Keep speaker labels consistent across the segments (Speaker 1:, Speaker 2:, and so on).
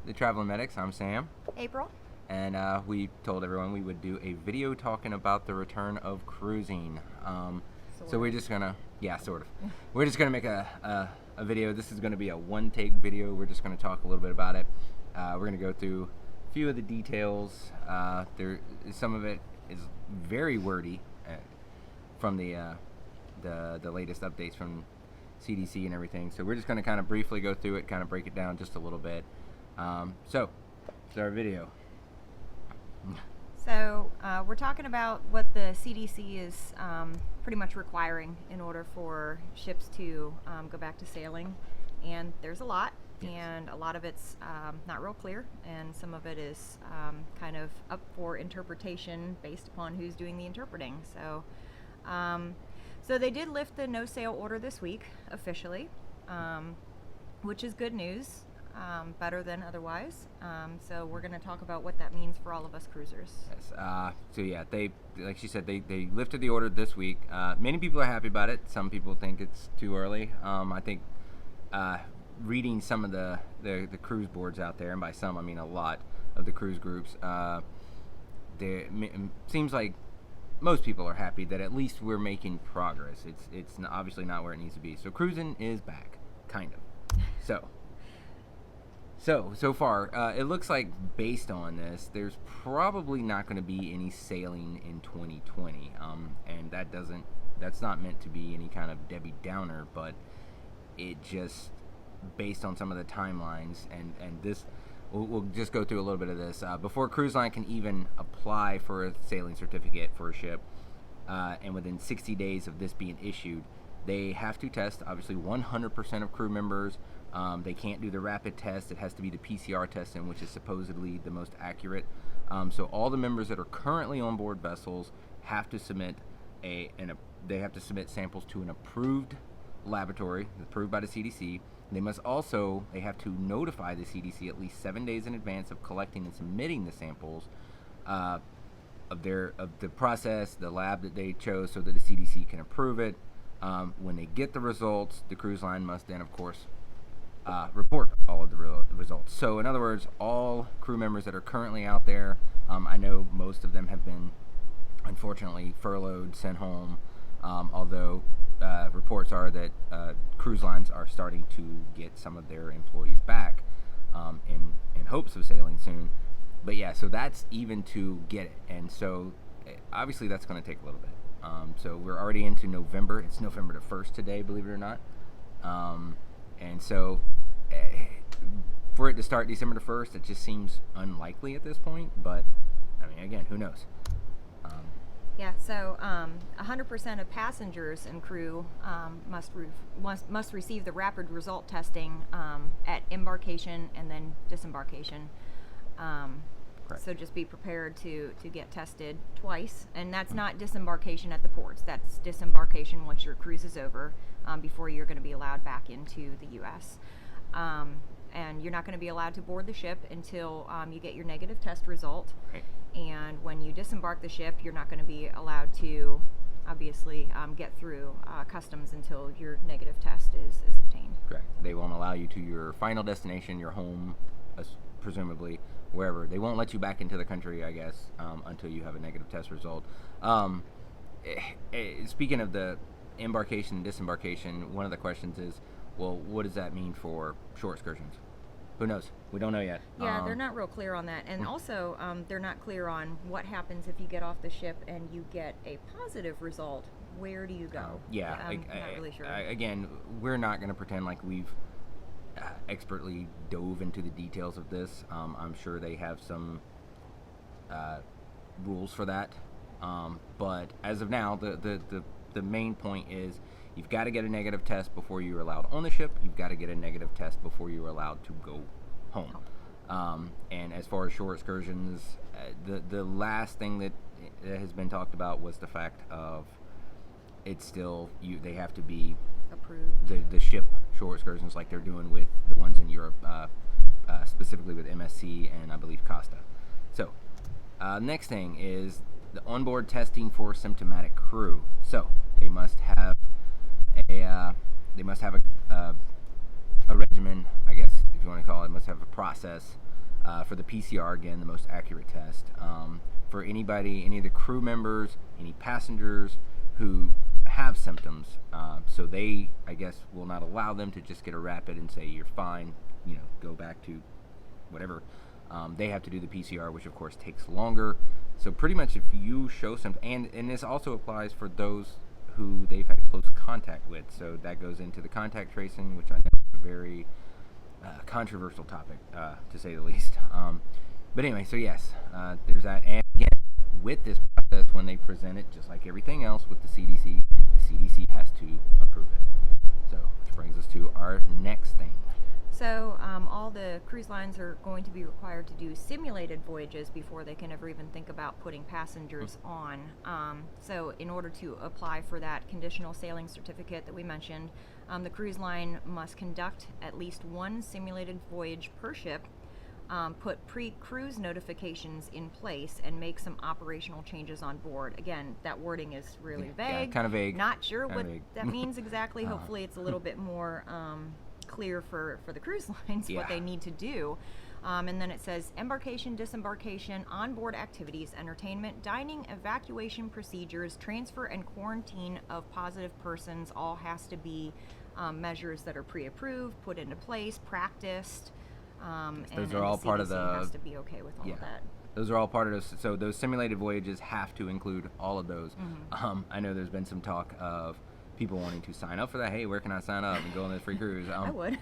Speaker 1: the Traveling Medics. I'm Sam.
Speaker 2: April.
Speaker 1: And we told everyone we would do a video talking about the return of cruising. So we're just gonna, sort of. We're just gonna make a video. This is gonna be a one-take video. We're just gonna talk a little bit about it. We're gonna go through a few of the details. Some of it is very wordy from the latest updates from CDC and everything. So we're just gonna kind of briefly go through it, kind of break it down just a little bit. So our video.
Speaker 2: So we're talking about what the CDC is pretty much requiring in order for ships to go back to sailing. And there's a lot, and a lot of it's not real clear, and some of it is kind of up for interpretation based upon who's doing the interpreting. So they did lift the no sail order this week officially, which is good news. Better than otherwise. So we're going to talk about what that means for all of us cruisers.
Speaker 1: Yes. They, like she said, they lifted the order this week. Many people are happy about it. Some people think it's too early. I think reading some of the cruise boards out there, and by some I mean a lot of the cruise groups, it seems like most people are happy that at least we're making progress. It's obviously not where it needs to be. So cruising is back, kind of. So far, it looks like based on this, there's probably not going to be any sailing in 2020, and that's not meant to be any kind of Debbie Downer, but it just, based on some of the timelines, and this, we'll just go through a little bit of this. Before a cruise line can even apply for a sailing certificate for a ship, and within 60 days of this being issued, they have to test, obviously, 100% of crew members. They can't do the rapid test. It has to be the PCR testing, which is supposedly the most accurate. So all the members that are currently on board vessels have to submit samples to an approved laboratory, approved by the CDC. They have to notify the CDC at least 7 days in advance of collecting and submitting the samples of the process, the lab that they chose, so that the CDC can approve it. When they get the results, the cruise line must then, of course, report all of the results. So in other words, all crew members that are currently out there, I know most of them have been unfortunately furloughed, sent home, although reports are that cruise lines are starting to get some of their employees back in hopes of sailing soon. But so that's even to get it, and so obviously that's going to take a little bit. So we're already into November. It's November the 1st today, believe it or not. And so for it to start December the 1st, it just seems unlikely at this point. But, I mean, again, who knows?
Speaker 2: So 100% of passengers and crew must receive the rapid result testing at embarkation and then disembarkation. So just be prepared to get tested twice, and that's not disembarkation at the ports. That's disembarkation once your cruise is over, before you're going to be allowed back into the U.S. And you're not going to be allowed to board the ship until you get your negative test result.
Speaker 1: Right.
Speaker 2: And when you disembark the ship, you're not going to be allowed to, obviously, get through customs until your negative test is obtained.
Speaker 1: Correct. They won't allow you to your final destination, your home, presumably, wherever. They won't let you back into the country, I guess, until you have a negative test result. Speaking of the embarkation and disembarkation, one of the questions is, well, what does that mean for shore excursions? Who knows? We don't know yet.
Speaker 2: They're not real clear on that. And also, they're not clear on what happens if you get off the ship and you get a positive result. Where do you go? I'm not really sure.
Speaker 1: Again, we're not going to pretend like we've expertly dove into the details of this. I'm sure they have some rules for that. But as of now, the main point is you've got to get a negative test before you're allowed on the ship. You've got to get a negative test before you're allowed to go home. And as far as shore excursions, the last thing that has been talked about was the fact of it's still they have to be
Speaker 2: approved.
Speaker 1: The ship shore excursions like they're doing with the ones in Europe, specifically with MSC and I believe Costa. So next thing is the onboard testing for symptomatic crew. So they must have a regimen, I guess, if you want to call it, must have a process for the PCR, again, the most accurate test. For anybody, any of the crew members, any passengers who have symptoms, so they, I guess, will not allow them to just get a rapid and say you're fine, go back to whatever. They have to do the PCR, which of course takes longer. So pretty much if you show symptoms, and this also applies for those who they've had close contact with, so that goes into the contact tracing, which I know is a very controversial topic, to say the least. But anyway, so yes, there's that. And again, with this process, when they present it, just like everything else with the CDC has to approve it. So, which brings us to our next thing.
Speaker 2: So all the cruise lines are going to be required to do simulated voyages before they can ever even think about putting passengers on. So in order to apply for that conditional sailing certificate that we mentioned, the cruise line must conduct at least one simulated voyage per ship, put pre-cruise notifications in place, and make some operational changes on board. Again, that wording is really vague.
Speaker 1: Yeah, kind of vague.
Speaker 2: Not sure what that means exactly. Hopefully it's a little bit more clear for the cruise lines what they need to do. And then it says embarkation, disembarkation, onboard activities, entertainment, dining, evacuation procedures, transfer and quarantine of positive persons all has to be measures that are pre-approved, put into place, practiced.
Speaker 1: Those are all part of the
Speaker 2: has to be okay with all of that.
Speaker 1: Those are all part of those. So those simulated voyages have to include all of those. I know there's been some talk of people wanting to sign up for that. Hey, where can I sign up and go on this free cruise?
Speaker 2: I would.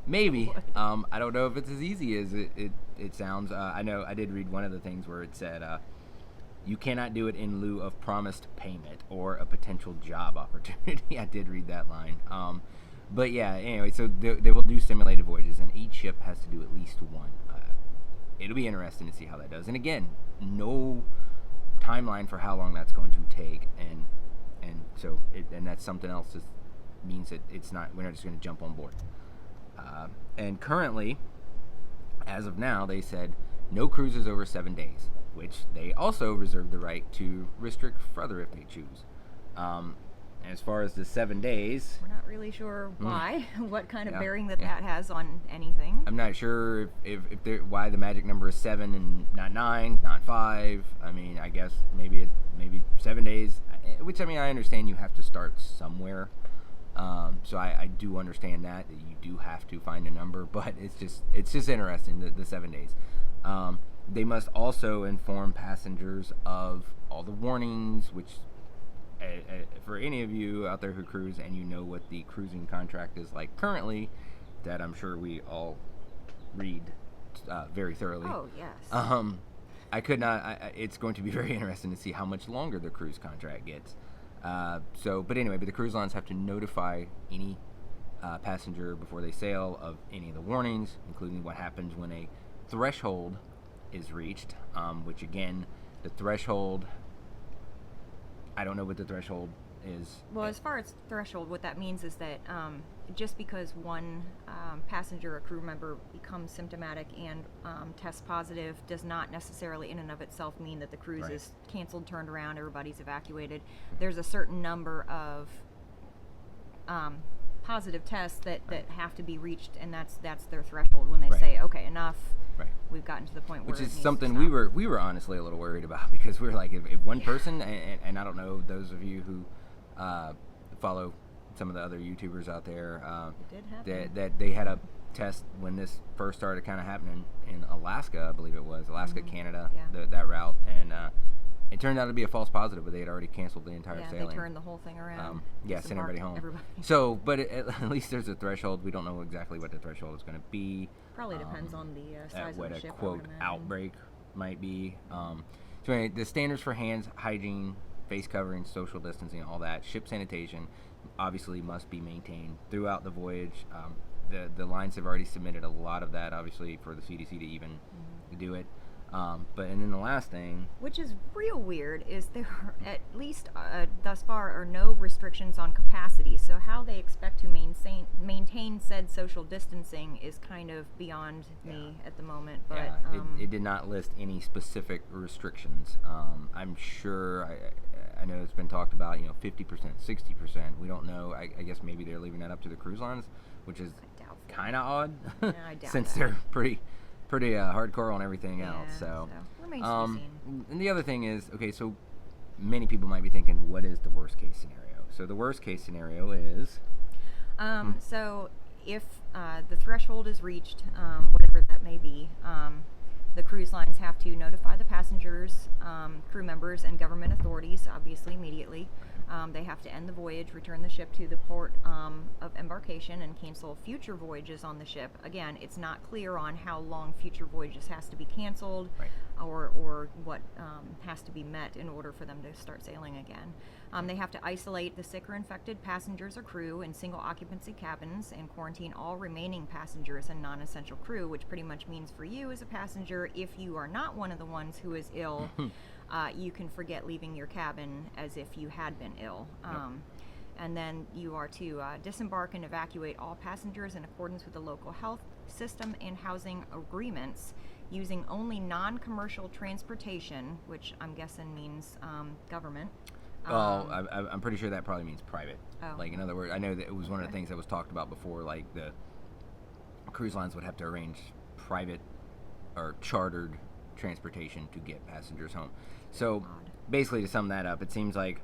Speaker 1: Maybe. I don't know if it's as easy as it sounds. I know I did read one of the things where it said you cannot do it in lieu of promised payment or a potential job opportunity. I did read that line. But yeah, anyway, so they will do simulated voyages, and each ship has to do at least one. It'll be interesting to see how that does. And again, no timeline for how long that's going to take, and so that's something else that means that we're not just going to jump on board. And currently, as of now, they said no cruises over 7 days, which they also reserve the right to restrict further if they choose. As far as the 7 days,
Speaker 2: we're not really sure why, what kind of bearing that has on anything.
Speaker 1: I'm not sure if why the magic number is 7 and not 9, not 5. I mean, I guess maybe 7 days, which I understand you have to start somewhere. So I do understand that you do have to find a number, but it's just interesting, the 7 days. They must also inform passengers of all the warnings, which for any of you out there who cruise and you know what the cruising contract is like currently, that I'm sure we all read very thoroughly.
Speaker 2: Oh, yes.
Speaker 1: I could not. It's going to be very interesting to see how much longer the cruise contract gets. But the cruise lines have to notify any passenger before they sail of any of the warnings, including what happens when a threshold is reached, which again, the threshold, I don't know what the threshold is.
Speaker 2: Well, as far as threshold, what that means is that just because one passenger or crew member becomes symptomatic and tests positive does not necessarily in and of itself mean that the cruise is canceled, turned around, everybody's evacuated. There's a certain number of positive tests that have to be reached, and that's their threshold when they say, okay, enough. We've gotten to the point where
Speaker 1: which is something we were honestly a little worried about, because we were like, if one person, and I don't know, those of you who follow some of the other YouTubers out there, that they had a test when this first started kind of happening in Alaska, I believe it was Alaska, Canada, that route, and it turned out to be a false positive, but they had already canceled the entire sailing.
Speaker 2: They turned the whole thing around.
Speaker 1: Sent everybody home. So, but at least there's a threshold. We don't know exactly what the threshold is going to be.
Speaker 2: Probably depends on the size of the ship.
Speaker 1: What a quote outbreak might be. So anyway, the standards for hands, hygiene, face covering, social distancing, all that, ship sanitation, obviously must be maintained throughout the voyage. The lines have already submitted a lot of that, obviously, for the CDC to even do it. And then the last thing,
Speaker 2: which is real weird, is there are, at least thus far, are no restrictions on capacity. So how they expect to maintain said social distancing is kind of beyond me at the moment. But
Speaker 1: it did not list any specific restrictions. I'm sure. I know it's been talked about. 50%, 60%. We don't know. I guess maybe they're leaving that up to the cruise lines, which is kind of odd,
Speaker 2: I doubt
Speaker 1: since
Speaker 2: that.
Speaker 1: they're pretty hardcore on everything else.
Speaker 2: Yeah,
Speaker 1: So
Speaker 2: remains to be seen.
Speaker 1: and the other thing is, okay, so many people might be thinking, what is the worst case scenario? So the worst case scenario is,
Speaker 2: So if the threshold is reached, whatever that may be, the cruise lines have to notify the passengers, crew members, and government authorities, obviously immediately. They have to end the voyage, return the ship to the port of embarkation, and cancel future voyages on the ship. Again, it's not clear on how long future voyages has to be canceled,
Speaker 1: Right.
Speaker 2: or what has to be met in order for them to start sailing again. They have to isolate the sick or infected passengers or crew in single occupancy cabins and quarantine all remaining passengers and non-essential crew, which pretty much means for you as a passenger, if you are not one of the ones who is ill, you can forget leaving your cabin as if you had been ill. And then you are to disembark and evacuate all passengers in accordance with the local health system and housing agreements, using only non-commercial transportation, which I'm guessing means government.
Speaker 1: well, I'm pretty sure that probably means private.
Speaker 2: Oh.
Speaker 1: Like, in other words, I know that it was one of the
Speaker 2: Okay.
Speaker 1: things that was talked about before, like the cruise lines would have to arrange private or chartered transportation to get passengers home. So
Speaker 2: Odd.
Speaker 1: basically, to sum that up, it seems like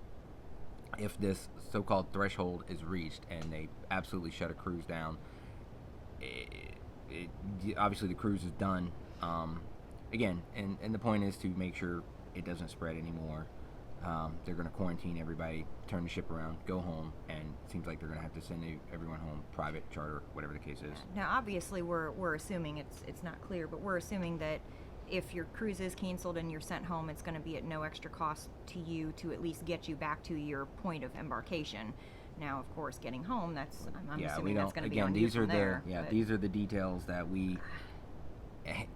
Speaker 1: if this so-called threshold is reached and they absolutely shut a cruise down, obviously the cruise is done. Again, and the point is to make sure it doesn't spread anymore. They're going to quarantine everybody, turn the ship around, go home, and it seems like they're going to have to send everyone home, private, charter, whatever the case is.
Speaker 2: Now, obviously, we're assuming it's not clear, but we're assuming that if your cruise is canceled and you're sent home, it's going to be at no extra cost to you to at least get you back to your point of embarkation. Now, of course, getting home, I'm
Speaker 1: Yeah, we
Speaker 2: assuming
Speaker 1: don't.
Speaker 2: that's going to be
Speaker 1: Again,
Speaker 2: on
Speaker 1: these
Speaker 2: you
Speaker 1: are
Speaker 2: from there. But
Speaker 1: these are the details that we.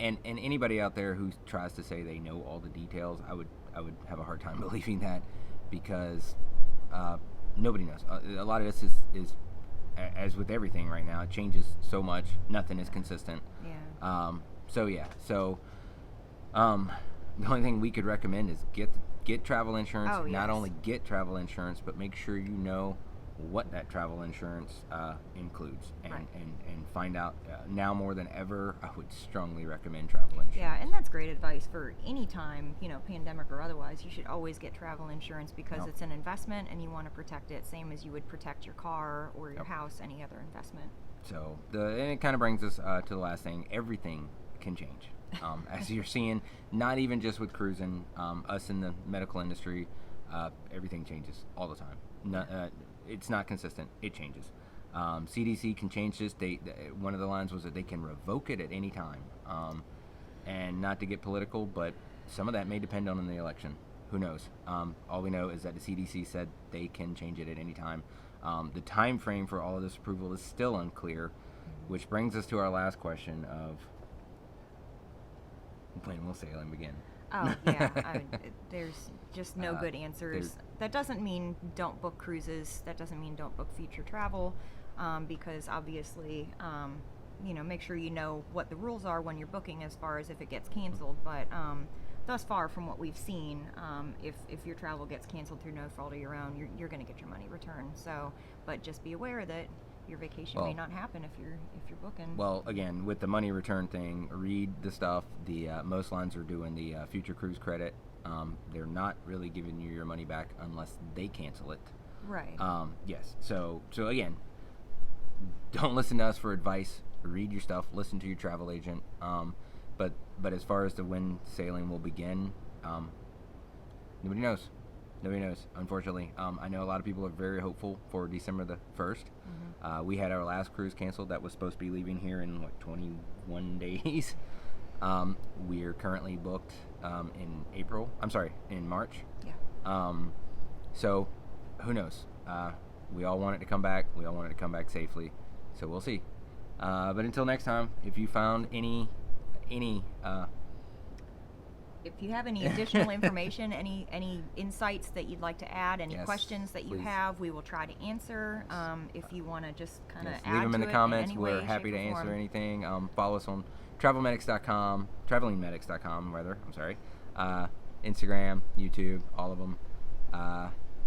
Speaker 1: And anybody out there who tries to say they know all the details, I would have a hard time believing that, because nobody knows. A lot of this is as with everything right now, it changes so much. Nothing is consistent.
Speaker 2: Yeah.
Speaker 1: So the only thing we could recommend is get travel insurance.
Speaker 2: Oh,
Speaker 1: Not
Speaker 2: yes.
Speaker 1: only get travel insurance, but make sure you know what that travel insurance includes, and,
Speaker 2: Right.
Speaker 1: and find out. Now more than ever, I would strongly recommend travel insurance.
Speaker 2: Yeah, and that's great advice for any time, pandemic or otherwise. You should always get travel insurance because
Speaker 1: Yep.
Speaker 2: it's an investment and you want to protect it, same as you would protect your car or your
Speaker 1: Yep.
Speaker 2: house, any other investment.
Speaker 1: So and it kind of brings us to the last thing. Everything can change, as you're seeing. Not even just with cruising. Us in the medical industry, everything changes all the time. It's not consistent. It changes. CDC can change this. One of the lines was that they can revoke it at any time. And not to get political, but some of that may depend on the election. Who knows? All we know is that the CDC said they can change it at any time. The time frame for all of this approval is still unclear, which brings us to our last question of when will sailing begin?
Speaker 2: Oh, yeah. There's just no good
Speaker 1: there's-
Speaker 2: answers. That doesn't mean don't book cruises. That doesn't mean don't book future travel, because obviously, make sure you know what the rules are when you're booking as far as if it gets canceled. But thus far, from what we've seen, if your travel gets canceled through no fault of your own, you're going to get your money returned. So, but just be aware that your vacation may
Speaker 1: Well-
Speaker 2: not happen if you're booking.
Speaker 1: Well, again, with the money return thing, read the stuff. The most lines are doing the future cruise credit. They're not really giving you your money back unless they cancel it.
Speaker 2: Right.
Speaker 1: Yes. So again, don't listen to us for advice. Read your stuff. Listen to your travel agent. But as far as to when sailing will begin, nobody knows. Nobody knows, unfortunately. I know a lot of people are very hopeful for December the 1st. We had our last cruise canceled that was supposed to be leaving here in 21 days. We are currently booked in March.
Speaker 2: Yeah.
Speaker 1: So who knows? We all want it to come back. We all want it to come back safely. So we'll see. But until next time, if you found any
Speaker 2: If you have any additional information, any insights that you'd like to add, any
Speaker 1: Yes,
Speaker 2: questions that you
Speaker 1: please.
Speaker 2: have, we will try to answer. If you want to just kind of
Speaker 1: Yes,
Speaker 2: add
Speaker 1: leave them in
Speaker 2: to
Speaker 1: the
Speaker 2: it
Speaker 1: comments.
Speaker 2: any
Speaker 1: We're
Speaker 2: way,
Speaker 1: happy
Speaker 2: shape,
Speaker 1: to
Speaker 2: or
Speaker 1: answer
Speaker 2: form.
Speaker 1: anything. Follow us on travelingmedics.com, rather. I'm sorry. Instagram, YouTube, all of them.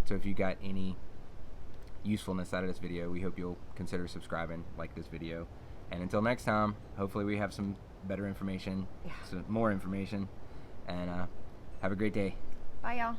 Speaker 1: So if you got any usefulness out of this video, we hope you'll consider subscribing, like this video, And until next time, hopefully we have some better information,
Speaker 2: Yeah.
Speaker 1: some more information, and have a great day.
Speaker 2: Bye, y'all.